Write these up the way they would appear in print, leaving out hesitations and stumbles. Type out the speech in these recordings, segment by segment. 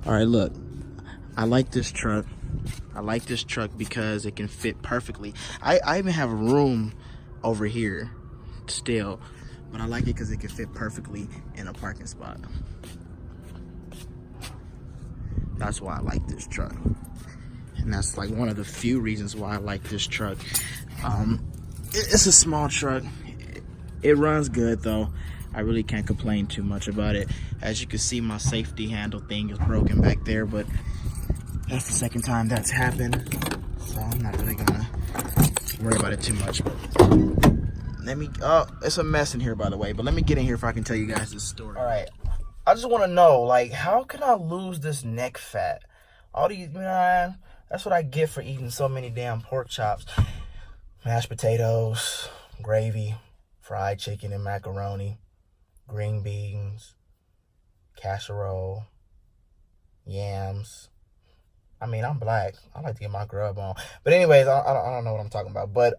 All right, look, I like this truck. I like this truck because it can fit perfectly. I even have room over here still, but I like it because it can fit perfectly in a parking spot. That's why I like this truck. And that's like one of the few reasons why I like this truck. It's a small truck. It runs good though. I really can't complain too much about it. As you can see, my safety handle thing is broken back there, but that's the second time that's happened, so I'm not really gonna worry about it too much. But let me, oh, it's a mess in here, by the way, but let me get in here if I can tell you guys this story. All right, I just want to know, like, how can I lose this neck fat? All these, you know, that's what I get for eating so many damn pork chops, mashed potatoes, gravy, fried chicken and macaroni, green beans, casserole, yams. I mean, I'm black. I like to get my grub on. But anyways, I don't know what I'm talking about. But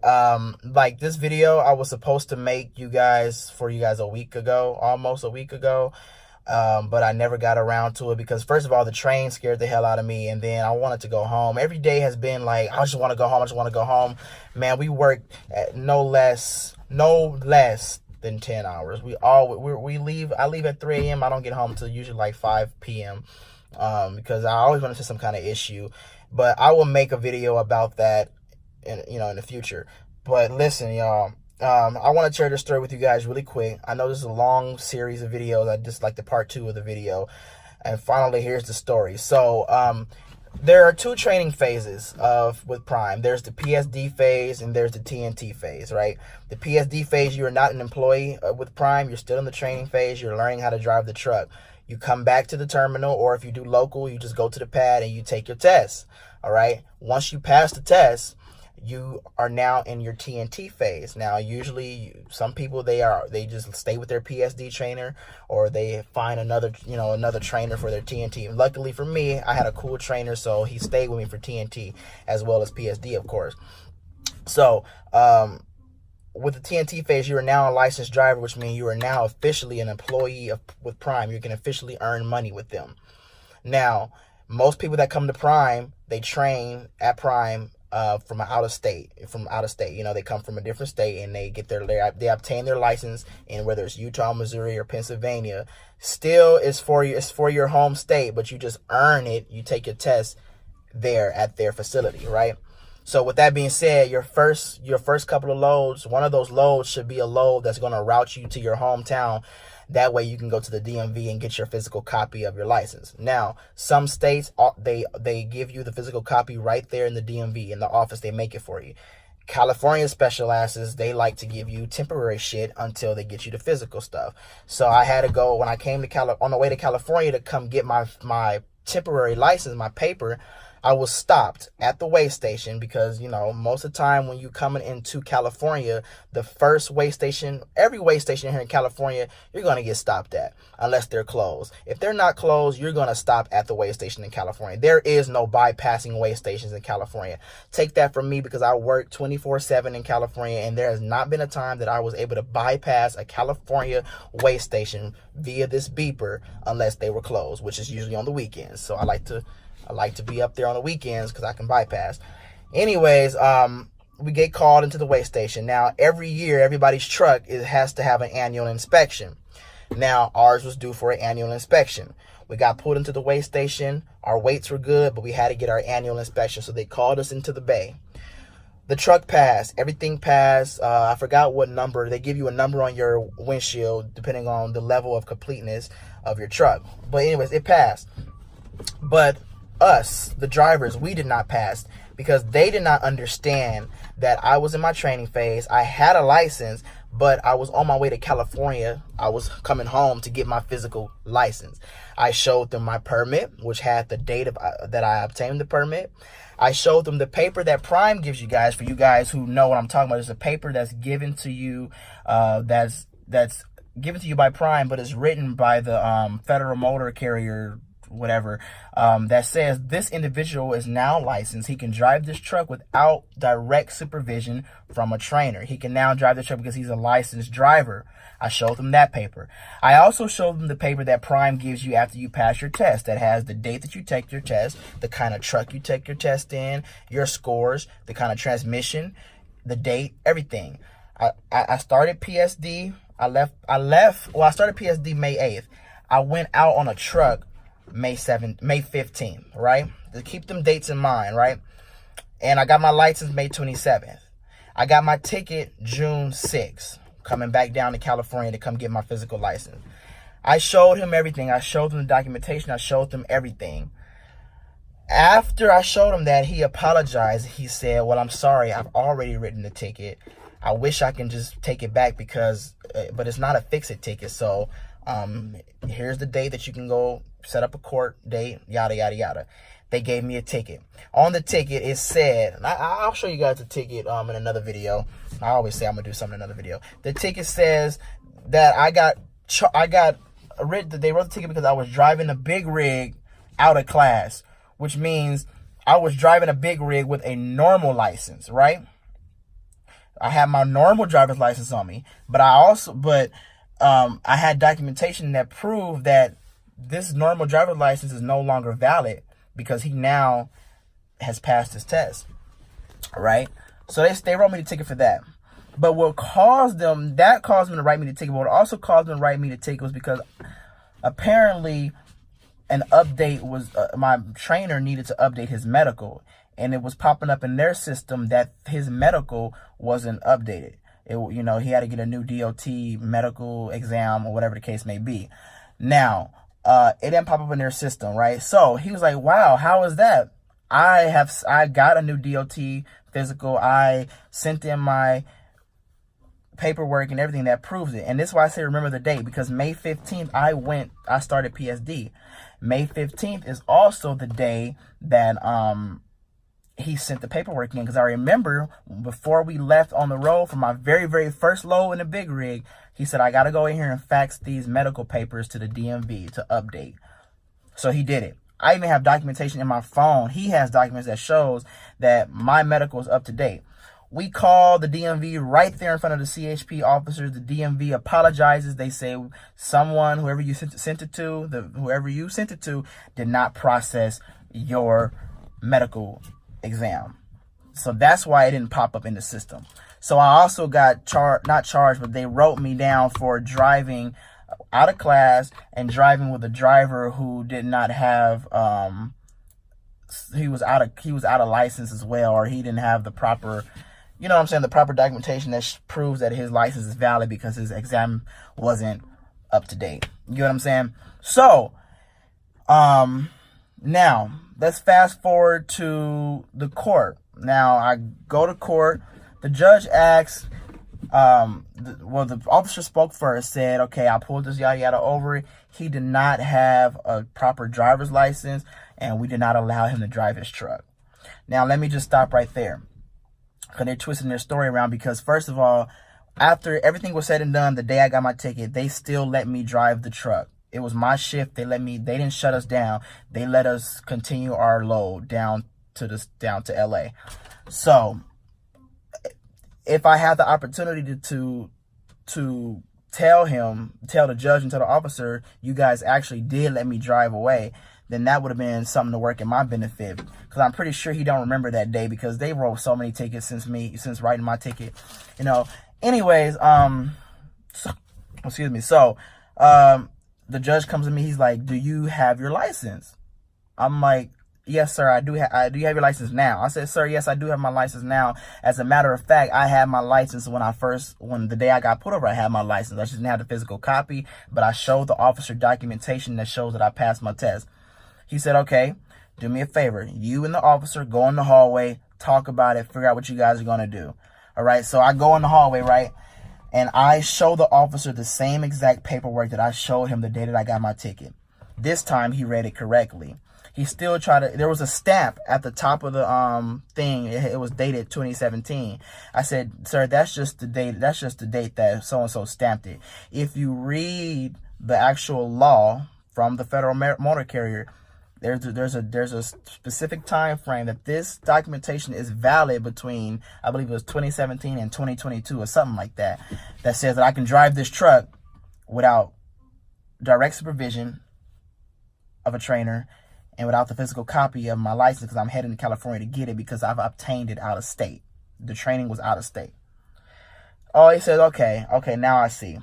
like this video, I was supposed to make for you guys a week ago, almost a week ago. But I never got around to it because first of all, the train scared the hell out of me. And then I wanted to go home. Every day has been like, I just want to go home. I just want to go home. Man, we worked at no less than 10 hours. I leave at 3 a.m. I don't get home till usually like 5 p.m. Because I always run into some kind of issue. But I will make a video about that in the future. But listen, y'all, I want to share this story with you guys really quick. I know this is a long series of videos. I just like the part 2 of the video. And finally, here's the story. So, there are 2 training phases with Prime. There's the PSD phase and there's the TNT phase, right? The PSD phase, you are not an employee with Prime. You're still in the training phase. You're learning how to drive the truck. You come back to the terminal, or if you do local, you just go to the pad and you take your test, all right? Once you pass the test, you are now in your TNT phase. Now, usually some people, they just stay with their PSD trainer, or they find another trainer for their TNT. Luckily for me, I had a cool trainer, so he stayed with me for TNT as well as PSD, of course. So, with the TNT phase, you are now a licensed driver, which means you are now officially an employee with Prime. You can officially earn money with them. Now, most people that come to Prime, they train at Prime from out of state. You know, they come from a different state and they get they obtain their license in whether it's Utah, Missouri, or Pennsylvania. Still, it's for your home state, but you just earn it. You take your test there at their facility, right? So with that being said, your first couple of loads, one of those loads should be a load that's going to route you to your hometown. That way you can go to the DMV and get your physical copy of your license. Now, some states, they give you the physical copy right there in the DMV, in the office. They make it for you. California special asses, they like to give you temporary shit until they get you the physical stuff. So I had to go, when I came to on the way to California to come get my temporary license, my paper, I was stopped at the weigh station because, you know, most of the time when you coming into California, the first weigh station, every weigh station here in California, you're going to get stopped at unless they're closed. If they're not closed, you're going to stop at the weigh station in California. There is no bypassing weigh stations in California. Take that from me because I work 24/7 in California, and there has not been a time that I was able to bypass a California weigh station via this beeper unless they were closed, which is usually on the weekends. So I like to be up there on the weekends because I can bypass. Anyways, we get called into the weigh station. Now, every year, everybody's truck has to have an annual inspection. Now, ours was due for an annual inspection. We got pulled into the weigh station. Our weights were good, but we had to get our annual inspection. So they called us into the bay. The truck passed. Everything passed. I forgot what number. They give you a number on your windshield depending on the level of completeness of your truck. But anyways, it passed. But us, the drivers, we did not pass because they did not understand that I was in my training phase. I had a license, but I was on my way to California. I was coming home to get my physical license. I showed them my permit, which had the date that I obtained the permit. I showed them the paper that Prime gives you guys. For you guys who know what I'm talking about, there's a paper that's given to you, that's given to you by Prime, but it's written by the Federal Motor Carrier whatever, that says this individual is now licensed. He can drive this truck without direct supervision from a trainer. He can now drive the truck because he's a licensed driver. I showed them that paper. I also showed them the paper that Prime gives you after you pass your test that has the date that you take your test, the kind of truck you take your test in, your scores, the kind of transmission, the date, everything. I started PSD. I started PSD May 8th. I went out on a truck May 15th, right? To keep them dates in mind, right? And I got my license May 27th. I got my ticket June 6th, coming back down to California to come get my physical license. I showed him everything. I showed him the documentation. I showed him everything. After I showed him that, he apologized. He said, well, I'm sorry. I've already written the ticket. I wish I can just take it back because, but it's not a fix-it ticket. So here's the date that you can go set up a court date, yada, yada, yada. They gave me a ticket. On the ticket, it said, and I'll show you guys the ticket in another video. I always say I'm going to do something in another video. The ticket says that they wrote the ticket because I was driving a big rig out of class, which means I was driving a big rig with a normal license, right? I had my normal driver's license on me, but I had documentation that proved that this normal driver's license is no longer valid because he now has passed his test, right? So they wrote me the ticket for that. But what caused them to write me the ticket, but what also caused them to write me the ticket was because apparently an update was, my trainer needed to update his medical. And it was popping up in their system that his medical wasn't updated. He had to get a new DOT medical exam or whatever the case may be. Now, it didn't pop up in their system, right? So he was like, wow, how is that? I got a new DOT physical. I sent in my paperwork and everything that proves it. And this is why I say remember the date, because May 15th, I started PSD. May 15th is also the day that, he sent the paperwork in, because I remember before we left on the road for my very, very first load in the big rig, he said, I got to go in here and fax these medical papers to the DMV to update. So he did it. I even have documentation in my phone. He has documents that shows that my medical is up to date. We call the DMV right there in front of the CHP officers. The DMV apologizes. They say whoever you sent it to, did not process your medical exam. So that's why it didn't pop up in the system. So I also got not charged, but they wrote me down for driving out of class and driving with a driver who did not have he was out of license as well, or he didn't have the proper, the proper documentation that proves that his license is valid because his exam wasn't up to date. You get what I'm saying? So now let's fast forward to the court. Now I go to court. The judge asks, the officer spoke first, said, okay, I pulled this yada yada over it. He did not have a proper driver's license, and we did not allow him to drive his truck. Now let me just stop right there, because they're twisting their story around. Because first of all, after everything was said and done, the day I got my ticket, they still let me drive the truck. It was my shift. They didn't shut us down. They let us continue our load down to LA. So if I had the opportunity to tell the judge and tell the officer, you guys actually did let me drive away, then that would have been something to work in my benefit. Because I'm pretty sure he don't remember that day, because they wrote so many tickets since writing my ticket. Anyways, excuse me. So, the judge comes to me. He's like, do you have your license? I'm like, yes, sir, I do. Do you have your license now? I said, sir, yes, I do have my license now. As a matter of fact, I had my license when the day I got put over, I had my license. I just didn't have the physical copy, but I showed the officer documentation that shows that I passed my test. He said, okay, do me a favor. You and the officer go in the hallway, talk about it, figure out what you guys are going to do. All right. So I go in the hallway, right? And I show the officer the same exact paperwork that I showed him the day that I got my ticket. This time he read it correctly. He still there was a stamp at the top of the thing. It was dated 2017. I said, sir, that's just the date. That's just the date that so-and-so stamped it. If you read the actual law from the Federal Motor Carrier, There's a specific time frame that this documentation is valid between, I believe it was 2017 and 2022 or something like that, that says that I can drive this truck without direct supervision of a trainer and without the physical copy of my license, because I'm heading to California to get it because I've obtained it out of state. The training was out of state. Oh, he says, okay, now I see.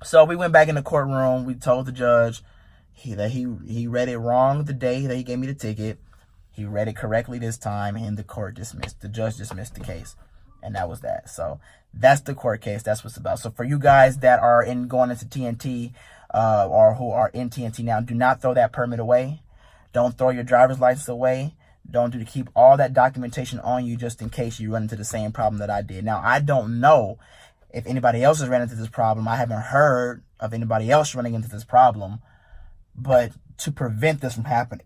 So we went back in the courtroom. We told the judge that he read it wrong the day that he gave me the ticket. He read it correctly this time, and the judge dismissed the case. And that was that. So that's the court case. That's what's about. So for you guys that are going into TNT, or who are in TNT now, do not throw that permit away. Don't throw your driver's license away. Keep all that documentation on you just in case you run into the same problem that I did. Now, I don't know if anybody else has run into this problem. I haven't heard of anybody else running into this problem. But to prevent this from happening,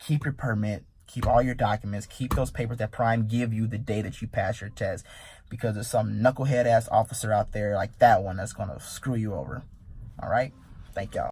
keep your permit, keep all your documents, keep those papers that Prime give you the day that you pass your test, because there's some knucklehead ass officer out there like that one that's going to screw you over. All right? Thank y'all.